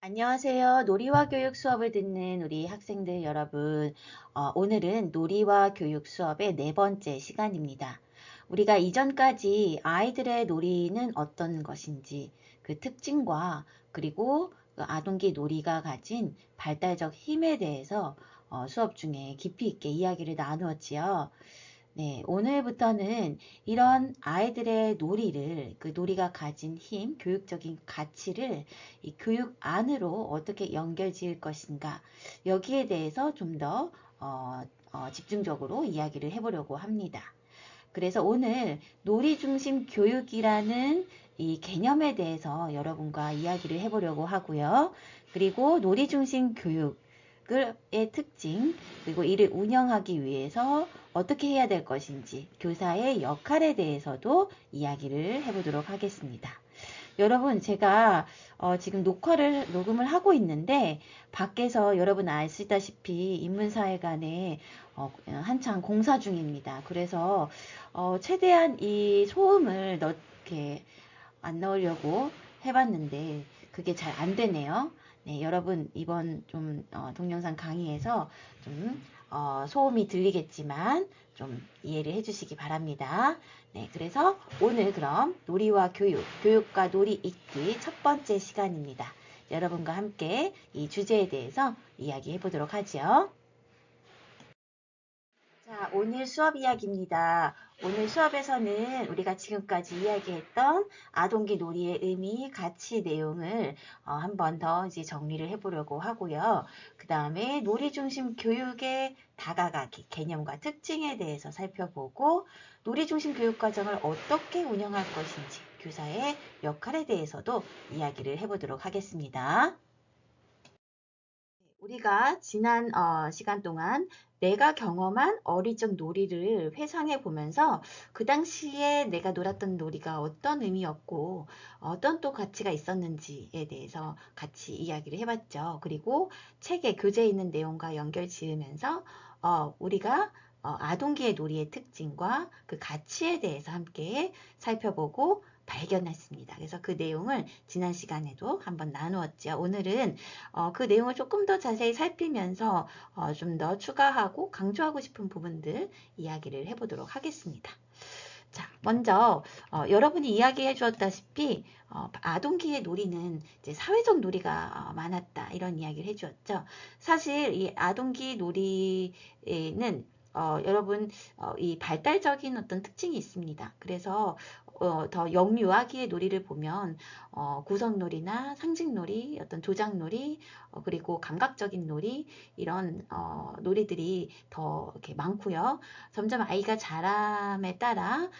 안녕하세요. 놀이와 교육 수업을 듣는 우리 학생들 여러분. 오늘은 놀이와 교육 수업의 네 번째 시간입니다. 우리가 이전까지 아이들의 놀이는 어떤 것인지, 그 특징과 그리고 그 아동기 놀이가 가진 발달적 힘에 대해서 수업 중에 깊이 있게 이야기를 나누었지요. 네, 오늘부터는 이런 아이들의 놀이를, 그 놀이가 가진 힘, 교육적인 가치를 이 교육 안으로 어떻게 연결 지을 것인가, 여기에 대해서 좀 더 집중적으로 이야기를 해보려고 합니다. 그래서 오늘 놀이 중심 교육이라는 이 개념에 대해서 여러분과 이야기를 해보려고 하고요. 그리고 놀이 중심 교육의 특징, 그리고 이를 운영하기 위해서 어떻게 해야 될 것인지, 교사의 역할에 대해서도 이야기를 해보도록 하겠습니다. 여러분, 제가 지금 녹음을 하고 있는데, 밖에서 여러분 아시다시피 인문사회관에 한창 공사 중입니다. 그래서 최대한 이 소음을 이렇게 안 넣으려고 해봤는데, 그게 잘 안 되네요. 네, 여러분, 이번 좀 동영상 강의에서 좀 소음이 들리겠지만 좀 이해를 해주시기 바랍니다. 네, 그래서 오늘 그럼 놀이와 교육, 교육과 놀이 읽기 첫 번째 시간입니다. 여러분과 함께 이 주제에 대해서 이야기해 보도록 하죠. 자, 오늘 수업 이야기입니다. 오늘 수업에서는 우리가 지금까지 이야기했던 아동기 놀이의 의미, 가치 내용을 한 번 더 이제 정리를 해보려고 하고요. 그 다음에 놀이 중심 교육의 다가가기, 개념과 특징에 대해서 살펴보고 놀이 중심 교육 과정을 어떻게 운영할 것인지, 교사의 역할에 대해서도 이야기를 해보도록 하겠습니다. 우리가 지난 시간 동안 내가 경험한 어릴 적 놀이를 회상해 보면서 그 당시에 내가 놀았던 놀이가 어떤 의미였고 어떤 또 가치가 있었는지에 대해서 같이 이야기를 해봤죠. 그리고 책에 교재에 있는 내용과 연결 지으면서 우리가 아동기의 놀이의 특징과 그 가치에 대해서 함께 살펴보고 발견했습니다. 그래서 그 내용을 지난 시간에도 한번 나누었죠. 오늘은 그 내용을 조금 더 자세히 살피면서 좀 더 추가하고 강조하고 싶은 부분들 이야기를 해보도록 하겠습니다. 자, 먼저 여러분이 이야기해 주었다시피 아동기의 놀이는 이제 사회적 놀이가 많았다 이런 이야기를 해주었죠. 사실 이 아동기 놀이에는 여러분 이 발달적인 어떤 특징이 있습니다. 그래서 더 영유아기의 놀이를 보면 구성놀이나 상징놀이, 어떤 조작놀이, 그리고 감각적인 놀이 이런 놀이들이 더 이렇게 많고요. 점점 아이가 자람에 따라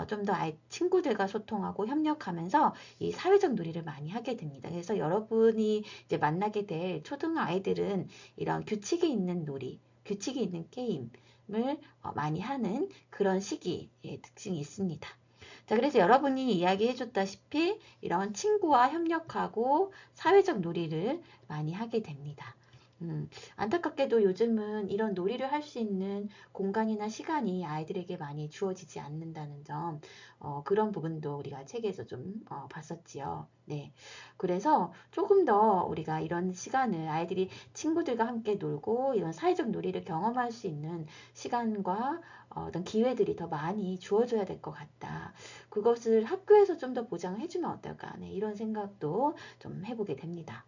좀 더 아이 친구들과 소통하고 협력하면서 이 사회적 놀이를 많이 하게 됩니다. 그래서 여러분이 이제 만나게 될 초등 아이들은 이런 규칙이 있는 놀이, 규칙이 있는 게임을 많이 하는 그런 시기의 특징이 있습니다. 자, 그래서 여러분이 이야기해 줬다시피 이런 친구와 협력하고 사회적 놀이를 많이 하게 됩니다. 안타깝게도 요즘은 이런 놀이를 할 수 있는 공간이나 시간이 아이들에게 많이 주어지지 않는다는 점, 그런 부분도 우리가 책에서 좀 봤었지요. 네. 그래서 조금 더 우리가 이런 시간을 아이들이 친구들과 함께 놀고 이런 사회적 놀이를 경험할 수 있는 시간과 어떤 기회들이 더 많이 주어져야 될 것 같다. 그것을 학교에서 좀 더 보장을 해주면 어떨까. 네, 이런 생각도 좀 해보게 됩니다.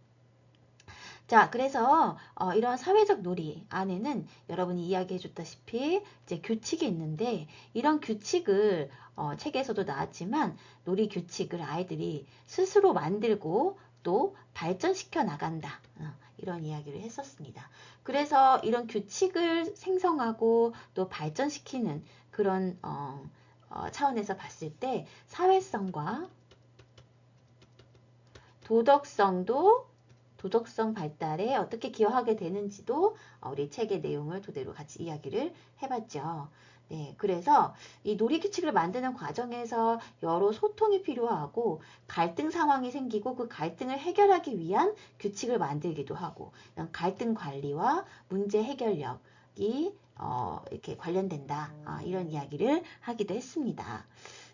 자, 그래서 이런 사회적 놀이 안에는 여러분이 이야기해 줬다시피 이제 규칙이 있는데 이런 규칙을 책에서도 나왔지만 놀이 규칙을 아이들이 스스로 만들고 또 발전시켜 나간다. 이런 이야기를 했었습니다. 그래서 이런 규칙을 생성하고 또 발전시키는 그런 차원에서 봤을 때 사회성과 도덕성도 도덕성 발달에 어떻게 기여하게 되는지도 우리 책의 내용을 토대로 같이 이야기를 해봤죠. 네, 그래서 이 놀이규칙을 만드는 과정에서 여러 소통이 필요하고 갈등 상황이 생기고 그 갈등을 해결하기 위한 규칙을 만들기도 하고 갈등 관리와 문제 해결력이 이렇게 관련된다. 이런 이야기를 하기도 했습니다.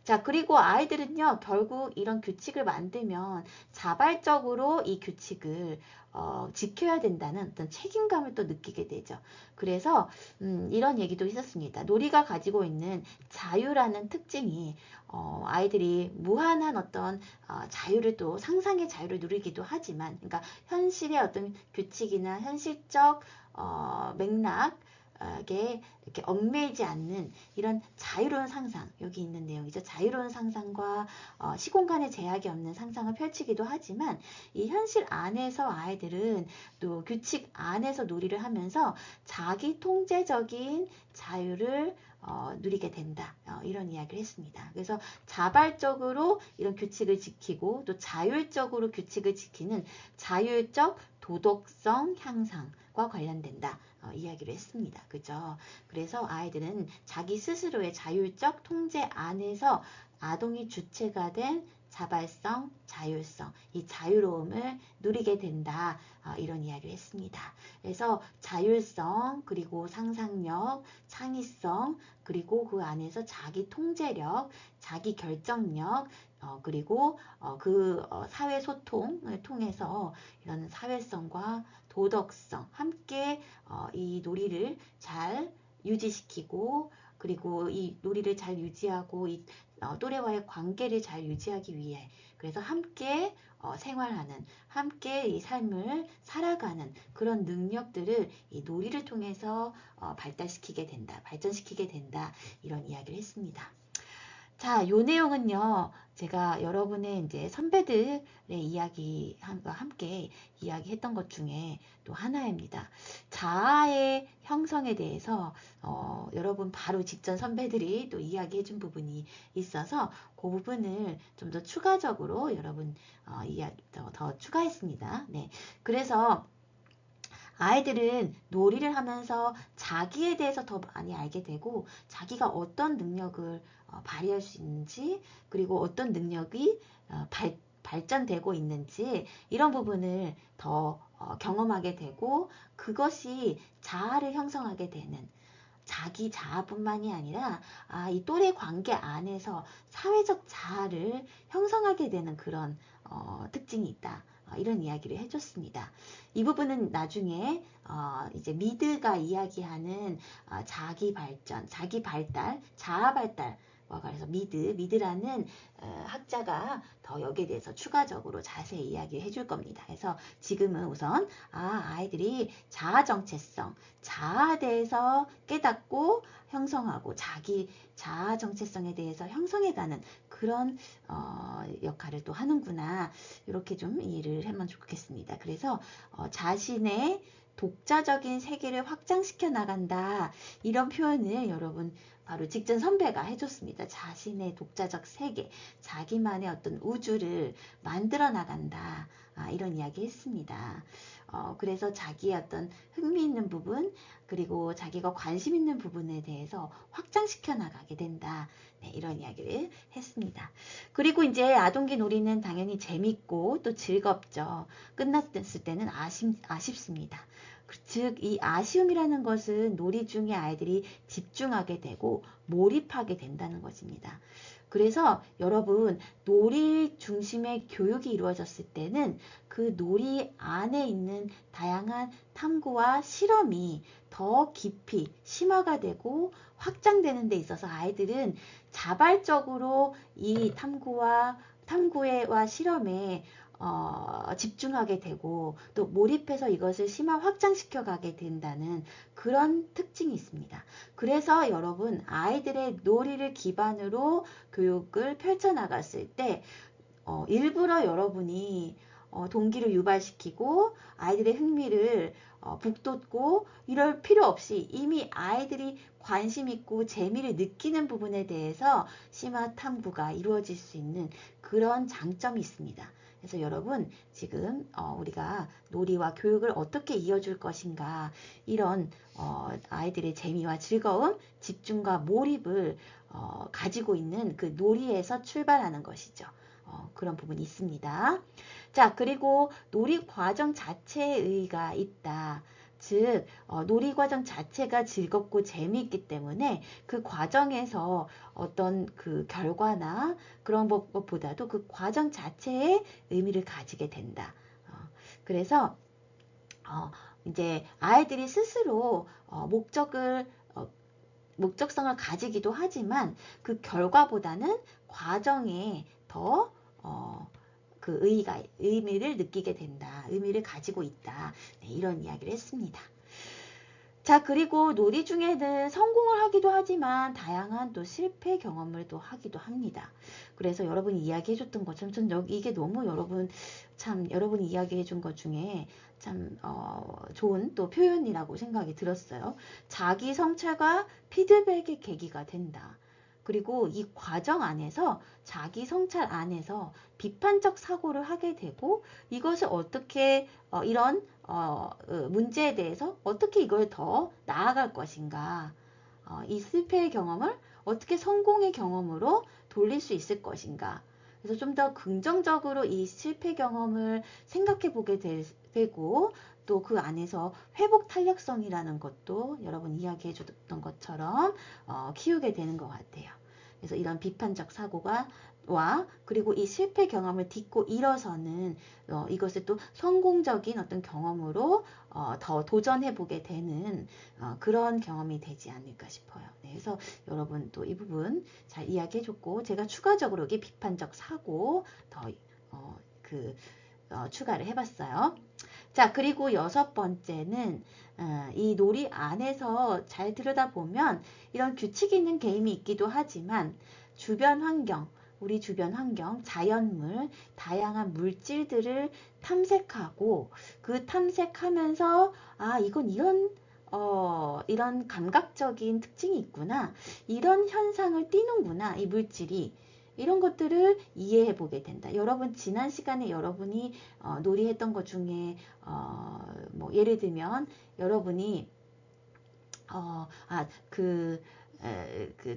자, 그리고 아이들은요, 결국 이런 규칙을 만들면 자발적으로 이 규칙을 지켜야 된다는 어떤 책임감을 또 느끼게 되죠. 그래서 이런 얘기도 있었습니다. 놀이가 가지고 있는 자유라는 특징이 아이들이 무한한 어떤 자유를 또 상상의 자유를 누리기도 하지만, 그러니까 현실의 어떤 규칙이나 현실적 맥락 게 이렇게 얽매이지 않는 이런 자유로운 상상, 여기 있는 내용이죠. 자유로운 상상과 시공간의 제약이 없는 상상을 펼치기도 하지만 이 현실 안에서 아이들은 또 규칙 안에서 놀이를 하면서 자기 통제적인 자유를 누리게 된다. 이런 이야기를 했습니다. 그래서 자발적으로 이런 규칙을 지키고 또 자율적으로 규칙을 지키는 자율적 도덕성 향상과 관련된다. 이야기를 했습니다. 그죠? 그래서 아이들은 자기 스스로의 자율적 통제 안에서 아동이 주체가 된 자발성, 자율성, 이 자유로움을 누리게 된다. 이런 이야기를 했습니다. 그래서 자율성, 그리고 상상력, 창의성, 그리고 그 안에서 자기 통제력, 자기 결정력, 그리고 사회 소통을 통해서 이런 사회성과 도덕성 함께 이 놀이를 잘 유지시키고, 그리고 이 놀이를 잘 유지하고 이 또래와의 관계를 잘 유지하기 위해, 그래서 함께 생활하는, 함께 이 삶을 살아가는 그런 능력들을 이 놀이를 통해서 발달시키게 된다, 발전시키게 된다, 이런 이야기를 했습니다. 자, 요 내용은요, 제가 여러분의 이제 선배들의 이야기와 함께 이야기했던 것 중에 또 하나입니다. 자아의 형성에 대해서 여러분 바로 직전 선배들이 또 이야기해준 부분이 있어서 그 부분을 좀 더 추가적으로 여러분 더 추가했습니다. 네, 그래서 아이들은 놀이를 하면서 자기에 대해서 더 많이 알게 되고 자기가 어떤 능력을 발휘할 수 있는지, 그리고 어떤 능력이 발전되고 있는지, 이런 부분을 더 경험하게 되고, 그것이 자아를 형성하게 되는, 자기 자아뿐만이 아니라 이 또래 관계 안에서 사회적 자아를 형성하게 되는 그런 특징이 있다. 이런 이야기를 해줬습니다. 이 부분은 나중에 이제 미드가 이야기하는 자기 발전, 자기 발달, 자아 발달, 그래서 미드라는 학자가 더 여기에 대해서 추가적으로 자세히 이야기해 줄 겁니다. 그래서 지금은 우선 아이들이 자아 정체성, 자아에 대해서 깨닫고 형성하고 자기 자아 정체성에 대해서 형성해가는 그런 역할을 또 하는구나, 이렇게 좀 이해를 하면 좋겠습니다. 그래서 자신의 독자적인 세계를 확장시켜 나간다, 이런 표현을 여러분 바로 직전 선배가 해줬습니다. 자신의 독자적 세계, 자기만의 어떤 우주를 만들어 나간다, 이런 이야기 했습니다. 그래서 자기의 어떤 흥미있는 부분, 그리고 자기가 관심 있는 부분에 대해서 확장시켜 나가게 된다. 네, 이런 이야기를 했습니다. 그리고 이제 아동기 놀이는 당연히 재밌고 또 즐겁죠. 끝났을 때는 아쉽습니다. 즉, 이 아쉬움이라는 것은 놀이 중에 아이들이 집중하게 되고 몰입하게 된다는 것입니다. 그래서 여러분, 놀이 중심의 교육이 이루어졌을 때는 그 놀이 안에 있는 다양한 탐구와 실험이 더 깊이 심화가 되고 확장되는 데 있어서 아이들은 자발적으로 이 탐구와 실험에 집중하게 되고 또 몰입해서 이것을 심화 확장시켜 가게 된다는 그런 특징이 있습니다. 그래서 여러분, 아이들의 놀이를 기반으로 교육을 펼쳐나갔을 때 일부러 여러분이 동기를 유발시키고 아이들의 흥미를 북돋고 이럴 필요 없이 이미 아이들이 관심 있고 재미를 느끼는 부분에 대해서 심화 탐구가 이루어질 수 있는 그런 장점이 있습니다. 그래서 여러분, 지금 우리가 놀이와 교육을 어떻게 이어줄 것인가, 이런 아이들의 재미와 즐거움, 집중과 몰입을 가지고 있는 그 놀이에서 출발하는 것이죠. 그런 부분이 있습니다. 자, 그리고 놀이 과정 자체의 의의가 있다. 즉 놀이 과정 자체가 즐겁고 재미있기 때문에 그 과정에서 어떤 그 결과나 그런 것보다도 그 과정 자체에 의미를 가지게 된다. 그래서 이제 아이들이 스스로 목적성을 가지기도 하지만 그 결과보다는 과정에 더 그 의미를 느끼게 된다. 의미를 가지고 있다. 네, 이런 이야기를 했습니다. 자, 그리고 놀이 중에는 성공을 하기도 하지만 다양한 또 실패 경험을 또 하기도 합니다. 그래서 여러분이 이야기해줬던 것처럼 전 이게 너무 여러분이 이야기해준 것 중에 참 좋은 또 표현이라고 생각이 들었어요. 자기 성찰과 피드백의 계기가 된다. 그리고 이 과정 안에서 자기 성찰 안에서 비판적 사고를 하게 되고 이것을 어떻게 이런 문제에 대해서 어떻게 이걸 더 나아갈 것인가 이 실패의 경험을 어떻게 성공의 경험으로 돌릴 수 있을 것인가 그래서 좀 더 긍정적으로 이 실패 경험을 생각해 보게 되고 또 그 안에서 회복 탄력성이라는 것도 여러분 이야기해 줬던 것처럼 키우게 되는 것 같아요. 그래서 이런 비판적 사고가 그리고 이 실패 경험을 딛고 일어서는 이것을 또 성공적인 어떤 경험으로 더 도전해 보게 되는 그런 경험이 되지 않을까 싶어요. 네, 그래서 여러분 또 이 부분 잘 이야기해 줬고 제가 추가적으로 여기 비판적 사고 더 추가를 해봤어요. 자, 그리고 6번째는 이 놀이 안에서 잘 들여다보면 이런 규칙이 있는 게임이 있기도 하지만 우리 주변 환경, 자연물, 다양한 물질들을 탐색하고 그 탐색하면서 이건 이런 감각적인 특징이 있구나. 이런 현상을 띠는구나. 이 물질이. 이런 것들을 이해해 보게 된다. 여러분 지난 시간에 여러분이 놀이했던 것 중에 뭐 예를 들면 여러분이 그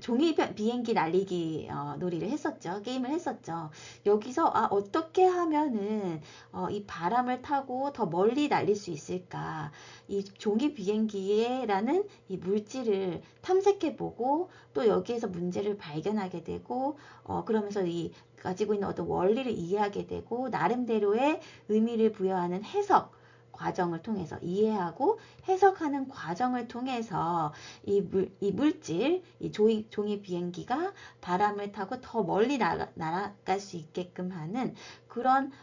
종이 비행기 날리기 놀이를 했었죠. 게임을 했었죠. 여기서 어떻게 하면은 이 바람을 타고 더 멀리 날릴 수 있을까? 이 종이 비행기라는 이 물질을 탐색해보고 또 여기에서 문제를 발견하게 되고 그러면서 이 가지고 있는 어떤 원리를 이해하게 되고 나름대로의 의미를 부여하는 해석 과정을 통해서 이해하고 해석하는 과정을 통해서 이 물질, 이 종이 비행기가 바람을 타고 더 멀리 날아갈 수 있게끔 하는 그런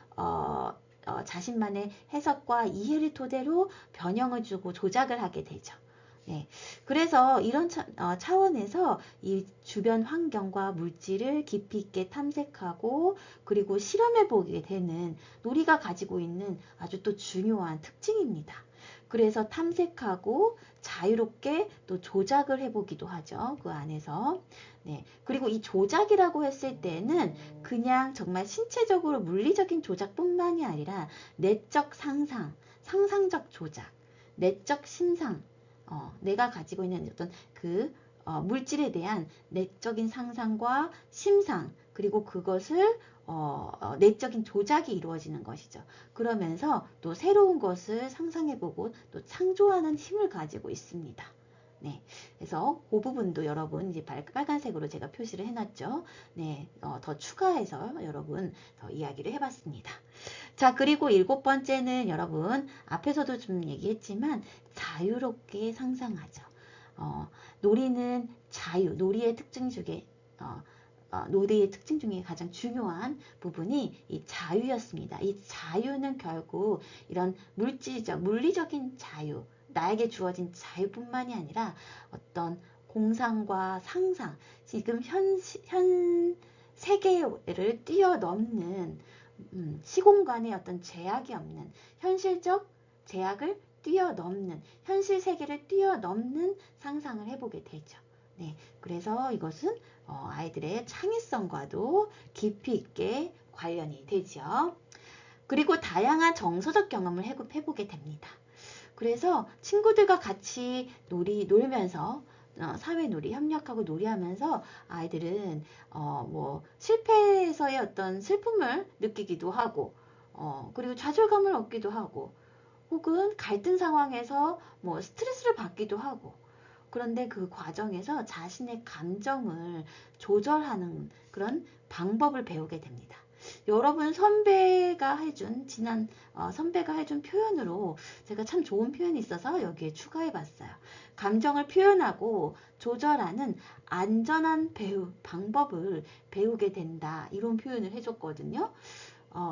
자신만의 해석과 이해를 토대로 변형을 주고 조작을 하게 되죠. 네. 그래서 이런 차원에서 이 주변 환경과 물질을 깊이 있게 탐색하고 그리고 실험해 보게 되는 놀이가 가지고 있는 아주 또 중요한 특징입니다. 그래서 탐색하고 자유롭게 또 조작을 해보기도 하죠. 그 안에서. 네. 그리고 이 조작이라고 했을 때는 그냥 정말 신체적으로 물리적인 조작뿐만이 아니라 내적 상상적 조작, 내적 심상, 내가 가지고 있는 어떤 그 물질에 대한 내적인 상상과 심상 그리고 그것을 내적인 조작이 이루어지는 것이죠. 그러면서 또 새로운 것을 상상해보고 또 창조하는 힘을 가지고 있습니다. 네, 그래서 그 부분도 여러분 이제 빨간색으로 제가 표시를 해놨죠. 네, 더 추가해서 여러분 더 이야기를 해봤습니다. 자, 그리고 7번째는 여러분 앞에서도 좀 얘기했지만 자유롭게 상상하죠. 놀이는 놀이의 특징 중에 놀이의 특징 중에 가장 중요한 부분이 이 자유였습니다. 이 자유는 결국 이런 물리적인 자유, 나에게 주어진 자유뿐만이 아니라 어떤 공상과 상상, 지금 현 세계를 뛰어넘는 시공간에 어떤 제약이 없는 현실적 제약을 뛰어넘는 현실 세계를 뛰어넘는 상상을 해보게 되죠. 네, 그래서 이것은 아이들의 창의성과도 깊이 있게 관련이 되죠. 그리고 다양한 정서적 경험을 해보게 됩니다. 그래서 친구들과 같이 놀면서 사회놀이, 협력하고 놀이하면서 아이들은 뭐 실패에서의 어떤 슬픔을 느끼기도 하고 그리고 좌절감을 얻기도 하고 혹은 갈등 상황에서 뭐 스트레스를 받기도 하고, 그런데 그 과정에서 자신의 감정을 조절하는 그런 방법을 배우게 됩니다. 여러분 선배가 해준 선배가 해준 표현으로 제가 참 좋은 표현이 있어서 여기에 추가해 봤어요. 감정을 표현하고 조절하는 안전한 방법을 배우게 된다. 이런 표현을 해줬거든요.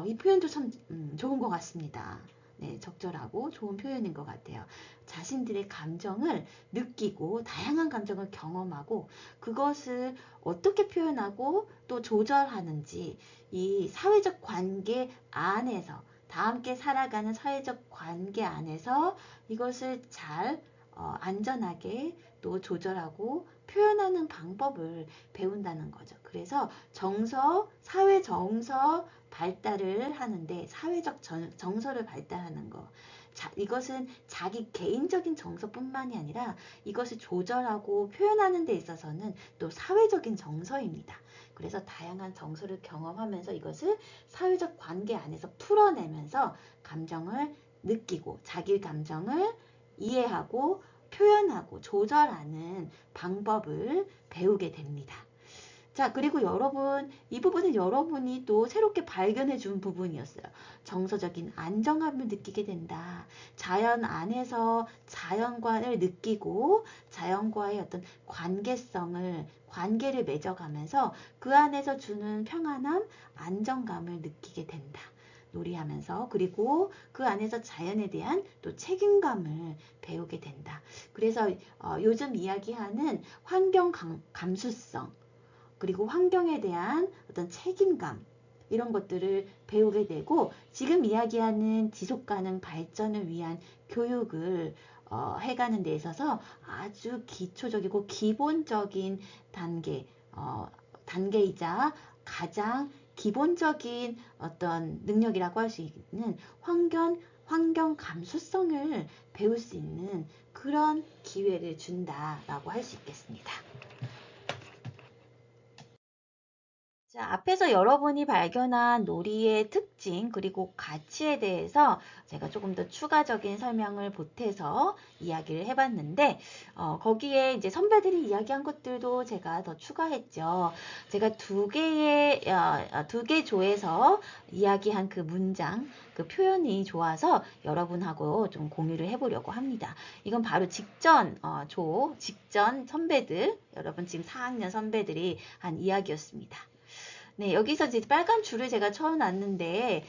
이 표현도 참 좋은 것 같습니다. 네, 적절하고 좋은 표현인 것 같아요. 자신들의 감정을 느끼고 다양한 감정을 경험하고 그것을 어떻게 표현하고 또 조절하는지 이 사회적 관계 안에서 다 함께 살아가는 사회적 관계 안에서 이것을 잘 안전하게 또 조절하고 표현하는 방법을 배운다는 거죠. 그래서 사회 정서 발달을 하는데 사회적 정서를 발달하는 거. 이것은 자기 개인적인 정서뿐만이 아니라 이것을 조절하고 표현하는 데 있어서는 또 사회적인 정서입니다. 그래서 다양한 정서를 경험하면서 이것을 사회적 관계 안에서 풀어내면서 감정을 느끼고 자기 감정을 이해하고 표현하고 조절하는 방법을 배우게 됩니다. 자, 그리고 여러분, 이 부분은 여러분이 또 새롭게 발견해 준 부분이었어요. 정서적인 안정감을 느끼게 된다. 자연 안에서 자연관을 느끼고 자연과의 어떤 관계를 맺어가면서 그 안에서 주는 평안함, 안정감을 느끼게 된다. 놀이하면서 그리고 그 안에서 자연에 대한 또 책임감을 배우게 된다. 그래서 요즘 이야기하는 환경 감수성 그리고 환경에 대한 어떤 책임감 이런 것들을 배우게 되고 지금 이야기하는 지속가능 발전을 위한 교육을 해가는 데 있어서 아주 기초적이고 기본적인 단계이자 가장 기본적인 어떤 능력이라고 할 수 있는 환경 감수성을 배울 수 있는 그런 기회를 준다라고 할 수 있겠습니다. 자, 앞에서 여러분이 발견한 놀이의 특징 그리고 가치에 대해서 제가 조금 더 추가적인 설명을 보태서 이야기를 해봤는데 거기에 이제 선배들이 이야기한 것들도 제가 더 추가했죠. 제가 두 개 조에서 이야기한 그 문장, 그 표현이 좋아서 여러분하고 좀 공유를 해보려고 합니다. 이건 바로 직전 선배들, 여러분 지금 4학년 선배들이 한 이야기였습니다. 네, 여기서 이제 빨간 줄을 제가 쳐놨는데,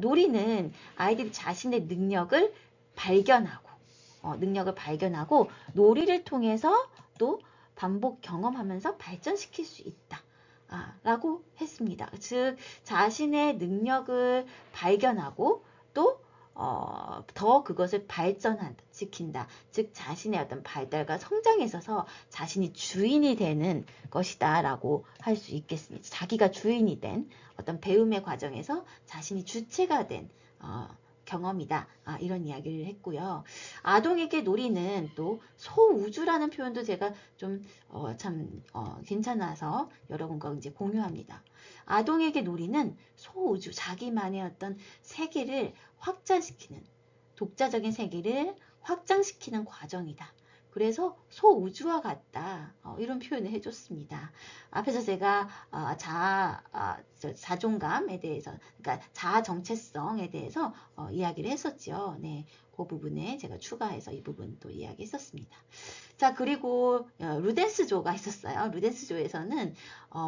놀이는 아이들이 자신의 능력을 발견하고, 놀이를 통해서 또 반복 경험하면서 발전시킬 수 있다. 라고 했습니다. 즉, 자신의 능력을 발견하고, 또 더 그것을 발전시킨다. 즉 자신의 어떤 발달과 성장에 있어서 자신이 주인이 되는 것이다 라고 할 수 있겠습니다. 자기가 주인이 된 어떤 배움의 과정에서 자신이 주체가 된 경험이다. 이런 이야기를 했고요. 아동에게 놀이는 또 소우주라는 표현도 제가 좀 괜찮아서 여러분과 이제 공유합니다. 아동에게 놀이는 소우주, 자기만의 어떤 세계를 확장시키는, 독자적인 세계를 확장시키는 과정이다. 그래서 소우주와 같다. 이런 표현을 해줬습니다. 앞에서 제가 자존감에 대해서, 그러니까 자아 정체성에 대해서 이야기를 했었죠. 네, 그 부분에 제가 추가해서 이 부분도 이야기했었습니다. 자, 그리고 루덴스조가 있었어요. 루덴스조에서는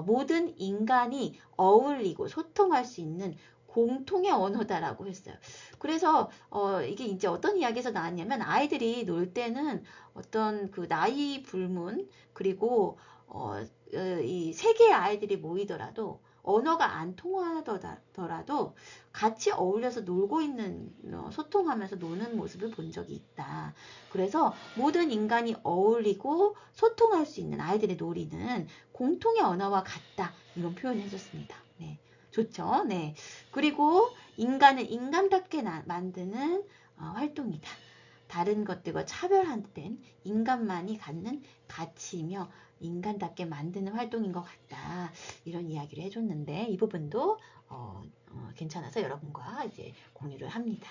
모든 인간이 어울리고 소통할 수 있는 공통의 언어다라고 했어요. 그래서 이게 이제 어떤 이야기에서 나왔냐면 아이들이 놀 때는 어떤 그 나이 불문 그리고 이 세계의 아이들이 모이더라도 언어가 안 통하더라도 같이 어울려서 놀고 있는 소통하면서 노는 모습을 본 적이 있다. 그래서 모든 인간이 어울리고 소통할 수 있는 아이들의 놀이는 공통의 언어와 같다. 이런 표현을 해줬습니다. 네. 좋죠. 네. 그리고 인간을 인간답게 만드는 활동이다. 다른 것들과 차별화된 인간만이 갖는 가치이며 인간답게 만드는 활동인 것 같다. 이런 이야기를 해줬는데 이 부분도 괜찮아서 여러분과 이제 공유를 합니다.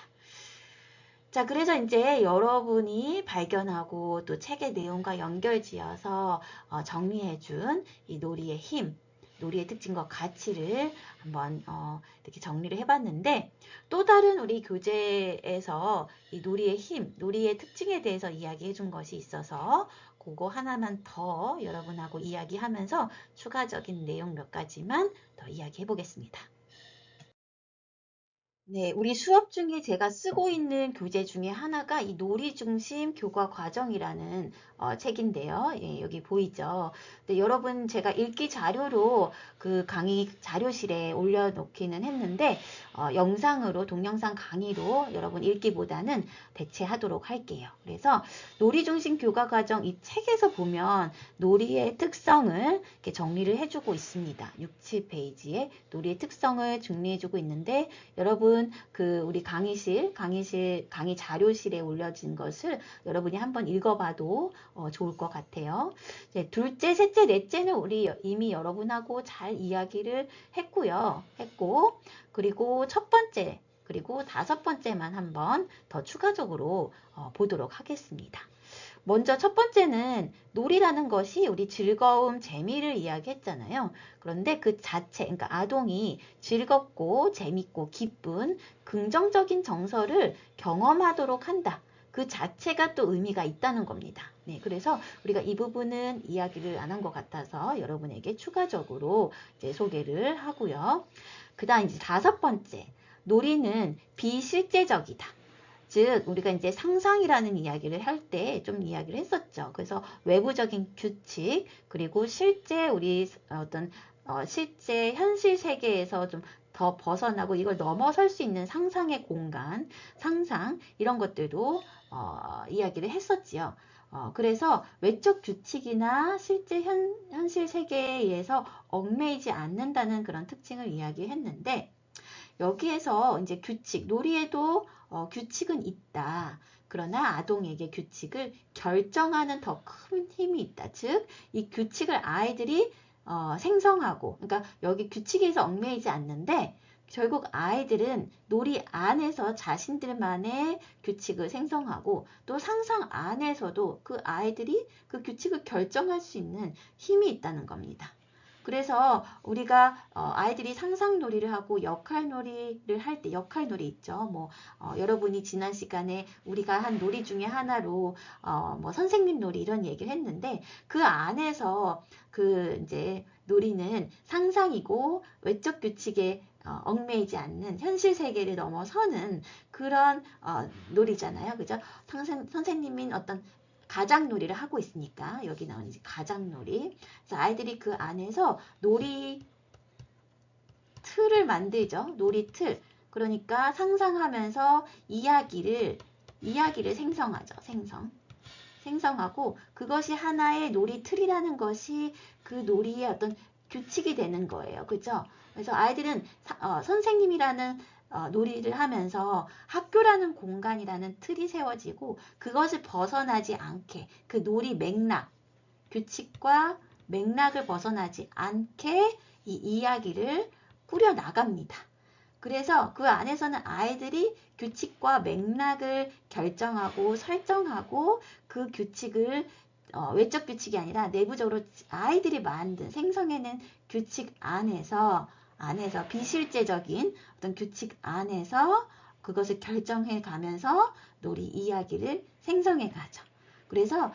자, 그래서 이제 여러분이 발견하고 또 책의 내용과 연결지어서 정리해준 이 놀이의 힘, 놀이의 특징과 가치를 한번 이렇게 정리를 해봤는데, 또 다른 우리 교재에서 이 놀이의 힘, 놀이의 특징에 대해서 이야기해준 것이 있어서 그거 하나만 더 여러분하고 이야기하면서 추가적인 내용 몇 가지만 더 이야기해 보겠습니다. 네, 우리 수업 중에 제가 쓰고 있는 교재 중에 하나가 이 놀이중심 교과 과정이라는 책인데요. 예, 여기 보이죠? 네, 여러분 제가 읽기 자료로 그 강의 자료실에 올려놓기는 했는데 영상으로 동영상 강의로 여러분 읽기보다는 대체하도록 할게요. 그래서 놀이중심 교과 과정 이 책에서 보면 놀이의 특성을 이렇게 정리를 해주고 있습니다. 6, 7페이지에 놀이의 특성을 정리해주고 있는데 여러분 우리 강의 자료실에 올려진 것을 여러분이 한번 읽어봐도 좋을 것 같아요. 네, 둘째, 셋째, 넷째는 우리 이미 여러분하고 잘 이야기를 했고요. 그리고 첫 번째, 그리고 다섯 번째만 한번 더 추가적으로 보도록 하겠습니다. 먼저 첫 번째는 놀이라는 것이 우리 즐거움, 재미를 이야기했잖아요. 그런데 그 자체, 그러니까 아동이 즐겁고 재밌고 기쁜 긍정적인 정서를 경험하도록 한다. 그 자체가 또 의미가 있다는 겁니다. 네, 그래서 우리가 이 부분은 이야기를 안 한 것 같아서 여러분에게 추가적으로 이제 소개를 하고요. 그 다음 이제 다섯 번째, 놀이는 비실제적이다. 즉 우리가 이제 상상이라는 이야기를 할 때 좀 이야기를 했었죠. 그래서 외부적인 규칙 그리고 실제 우리 실제 현실 세계에서 좀 더 벗어나고 이걸 넘어설 수 있는 상상의 공간, 상상 이런 것들도 이야기를 했었지요. 그래서 외적 규칙이나 실제 현실 세계에 의해서 얽매이지 않는다는 그런 특징을 이야기했는데 여기에서 이제 규칙, 놀이에도 규칙은 있다. 그러나 아동에게 규칙을 결정하는 더 큰 힘이 있다. 즉, 이 규칙을 아이들이 생성하고, 그러니까 여기 규칙에서 얽매이지 않는데, 결국 아이들은 놀이 안에서 자신들만의 규칙을 생성하고 또 상상 안에서도 그 아이들이 그 규칙을 결정할 수 있는 힘이 있다는 겁니다. 그래서 우리가 아이들이 상상놀이를 하고 역할놀이를 할 때 역할놀이 있죠. 여러분이 지난 시간에 우리가 한 놀이 중에 하나로 뭐 선생님 놀이 이런 얘기를 했는데 그 안에서 그 이제 놀이는 상상이고 외적 규칙에 얽매이지 않는 현실 세계를 넘어서는 그런 놀이잖아요. 그죠? 선생님인 어떤 가장놀이를 하고 있으니까 여기 나오는 이제 가장놀이. 그래서 아이들이 그 안에서 놀이 틀을 만들죠. 놀이 틀. 그러니까 상상하면서 이야기를 생성하죠. 생성하고 그것이 하나의 놀이 틀이라는 것이 그 놀이의 어떤 규칙이 되는 거예요. 그죠? 그래서 아이들은 선생님이라는 놀이를 하면서 학교라는 공간이라는 틀이 세워지고 그것을 벗어나지 않게 그 놀이 맥락, 규칙과 맥락을 벗어나지 않게 이 이야기를 꾸려나갑니다. 그래서 그 안에서는 아이들이 규칙과 맥락을 결정하고 설정하고 그 규칙을 외적 규칙이 아니라 내부적으로 아이들이 만든 생성해낸 규칙 안에서 비실제적인 어떤 규칙 안에서 그것을 결정해 가면서 놀이 이야기를 생성해 가죠. 그래서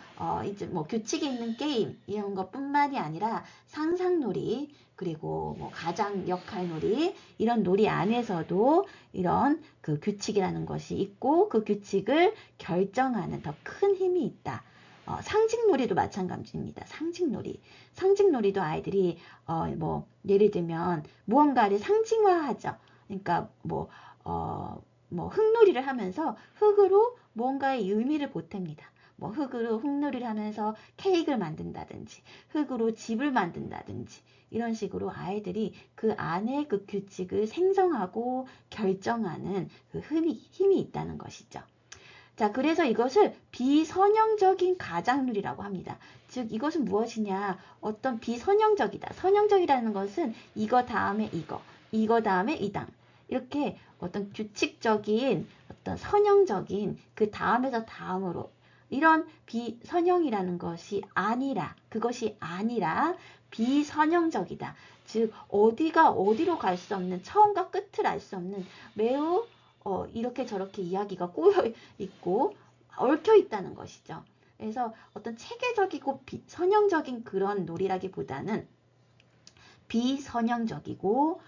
이제 뭐 규칙이 있는 게임 이런 것뿐만이 아니라 상상놀이 그리고 뭐 가장 역할놀이 이런 놀이 안에서도 이런 그 규칙이라는 것이 있고 그 규칙을 결정하는 더 큰 힘이 있다. 상징놀이도 마찬가지입니다. 상징놀이도 아이들이 뭐 예를 들면 무언가를 상징화하죠. 그러니까 뭐 흙놀이를 하면서 흙으로 무언가의 의미를 보탭니다. 뭐 흙으로 흙놀이를 하면서 케이크를 만든다든지 흙으로 집을 만든다든지 이런 식으로 아이들이 그 안에 그 규칙을 생성하고 결정하는 그 힘이 있다는 것이죠. 자, 그래서 이것을 비선형적인 가장놀이라고 합니다. 즉 이것은 무엇이냐? 어떤 비선형적이다. 선형적이라는 것은 이거 다음에 이거 다음에 이렇게 어떤 규칙적인 어떤 선형적인 그 다음에서 다음으로 이런 비선형이라는 것이 아니라 그것이 아니라 비선형적이다. 즉 어디가 어디로 갈 수 없는 처음과 끝을 알 수 없는 매우 이렇게 저렇게 이야기가 꼬여 있고 얽혀 있다는 것이죠. 그래서 어떤 체계적이고 선형적인 그런 놀이라기보다는 비선형적이고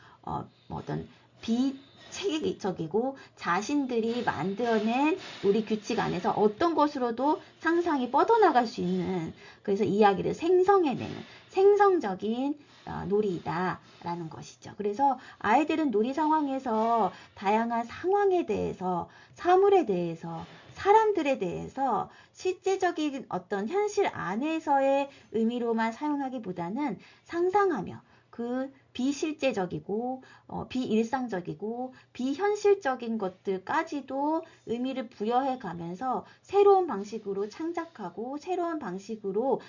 어떤 비체계적이고 자신들이 만들어낸 놀이 규칙 안에서 어떤 것으로도 상상이 뻗어나갈 수 있는 그래서 이야기를 생성해내는 생성적인 놀이다라는 것이죠. 그래서 아이들은 놀이 상황에서 다양한 상황에 대해서 사물에 대해서 사람들에 대해서 실제적인 어떤 현실 안에서의 의미로만 사용하기보다는 상상하며 그 비실제적이고 비일상적이고 비현실적인 것들까지도 의미를 부여해 가면서 새로운 방식으로 창작하고 새로운 방식으로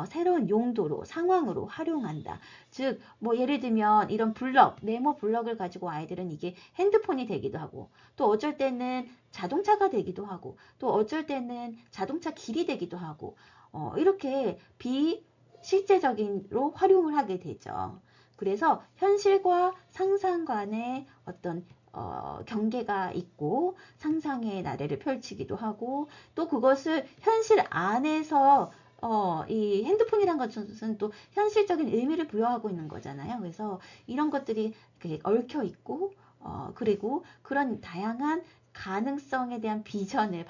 새로운 용도로 상황으로 활용한다. 즉 뭐 예를 들면 이런 블럭 네모 블럭을 가지고 아이들은 이게 핸드폰이 되기도 하고 또 어쩔 때는 자동차가 되기도 하고 또 어쩔 때는 자동차 길이 되기도 하고 이렇게 비실제적인로 활용을 하게 되죠. 그래서 현실과 상상 간의 어떤 경계가 있고 상상의 나래를 펼치기도 하고 또 그것을 현실 안에서 이 핸드폰이란 것은 또 현실적인 의미를 부여하고 있는 거잖아요. 그래서 이런 것들이 얽혀 있고 그리고 그런 다양한 가능성에 대한 비전을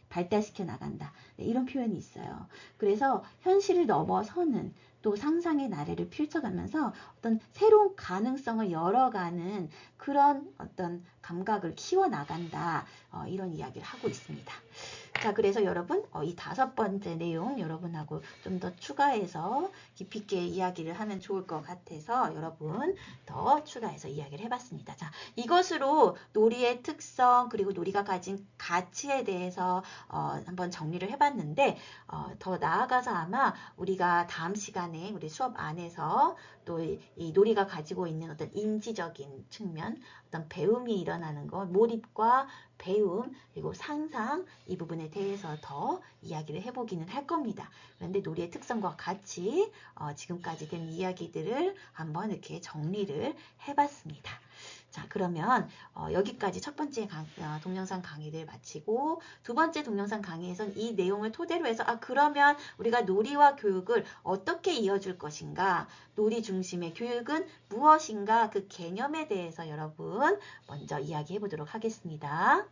발달시켜 나간다. 네, 이런 표현이 있어요. 그래서 현실을 넘어서는 또 상상의 나래를 펼쳐가면서 어떤 새로운 가능성을 열어가는 그런 어떤 감각을 키워나간다. 이런 이야기를 하고 있습니다. 자, 그래서 여러분 이 5번째 내용 여러분하고 좀 더 추가해서 깊이 있게 이야기를 하면 좋을 것 같아서 여러분 더 추가해서 이야기를 해봤습니다. 자, 이것으로 놀이의 특성 그리고 놀이가 가진 가치에 대해서 한번 정리를 해봤는데 더 나아가서 아마 우리가 다음 시간에 우리 수업 안에서 또 이 놀이가 가지고 있는 어떤 인지적인 측면, 어떤 배움이 일어나는 것, 몰입과 배움, 그리고 상상 이 부분에 대해서 더 이야기를 해보기는 할 겁니다. 그런데 놀이의 특성과 같이 지금까지 된 이야기들을 한번 이렇게 정리를 해봤습니다. 자, 그러면 여기까지 첫 번째 동영상 강의를 마치고 두 번째 동영상 강의에선 이 내용을 토대로 해서 그러면 우리가 놀이와 교육을 어떻게 이어줄 것인가, 놀이 중심의 교육은 무엇인가 그 개념에 대해서 여러분 먼저 이야기해 보도록 하겠습니다.